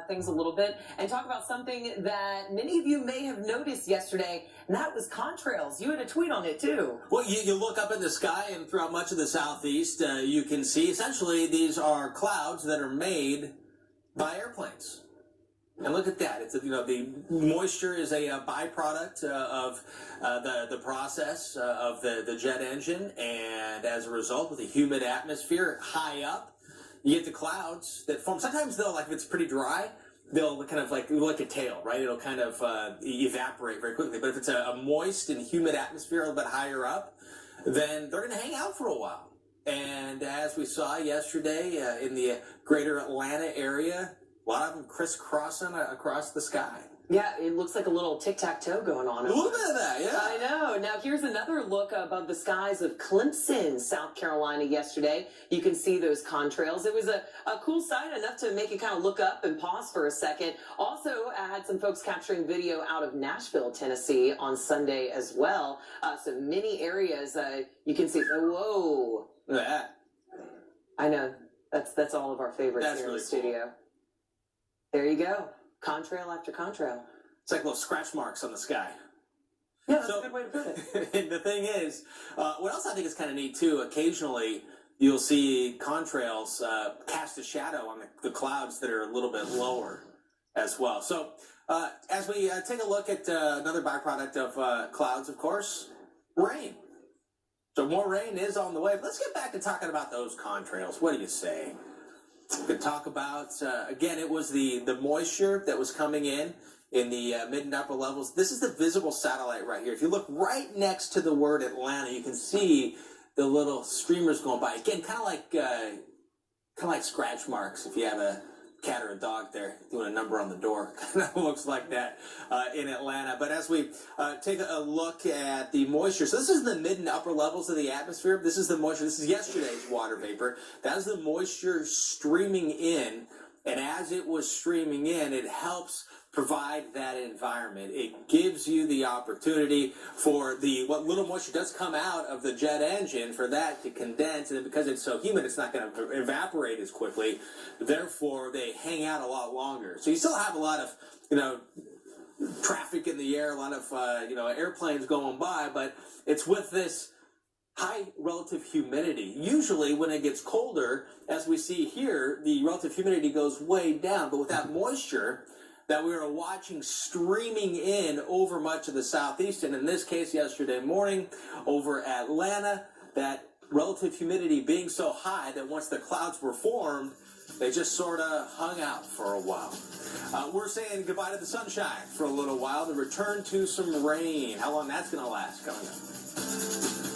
things a little bit and talk about something that many of you may have noticed yesterday, and that was contrails. You had a tweet on it too. Well, you look up in the sky, and throughout much of the southeast, you can see essentially these are clouds that are made by airplanes. And look at that. It's the moisture is a byproduct of the process of the jet engine, and as a result, with a humid atmosphere high up, you get the clouds that form. Sometimes they'll, like if it's pretty dry, they'll kind of like a tail, right? It'll kind of evaporate very quickly. But if it's a moist and humid atmosphere a little bit higher up, then they're going to hang out for a while. And as we saw yesterday in the greater Atlanta area, a lot of them crisscrossing across the sky. Yeah, it looks like a little tic-tac-toe going on. A little bit of that, yeah. I know. Now, here's another look above the skies of Clemson, South Carolina yesterday. You can see those contrails. It was a cool sight, enough to make you kind of look up and pause for a second. Also, I had some folks capturing video out of Nashville, Tennessee on Sunday as well. So many areas you can see. Whoa. Look at that. I know. That's all of our favorites here in the studio. Cool. There you go. Contrail after contrail. It's like little scratch marks on the sky. Yeah, that's a good way to put it. And the thing is, what else I think is kind of neat too, occasionally you'll see contrails cast a shadow on the clouds that are a little bit lower as well. So as we take a look at another byproduct of clouds, of course, rain. So more rain is on the way. But let's get back to talking about those contrails. What do you say? We could talk about, again, it was the moisture that was coming in the mid and upper levels. This is the visible satellite right here. If you look right next to the word Atlanta, you can see the little streamers going by. Again, kind of like scratch marks if you have a cat or a dog there doing a number on the door. Kind of looks like that in Atlanta. But as we take a look at the moisture, so this is the mid and upper levels of the atmosphere. This is the moisture. This is yesterday's water vapor. That is the moisture streaming in. And as it was streaming in, it helps provide that environment. It gives you the opportunity for what little moisture does come out of the jet engine for that to condense, and because it's so humid, it's not going to evaporate as quickly. Therefore, they hang out a lot longer. So you still have a lot of, traffic in the air, a lot of, airplanes going by, but it's with this high relative humidity. Usually when it gets colder, as we see here, the relative humidity goes way down, but with that moisture that we were watching streaming in over much of the southeast, and in this case yesterday morning over Atlanta, that relative humidity being so high that once the clouds were formed, they just sort of hung out for a while. We're saying goodbye to the sunshine for a little while, to return to some rain. How long that's going to last coming up.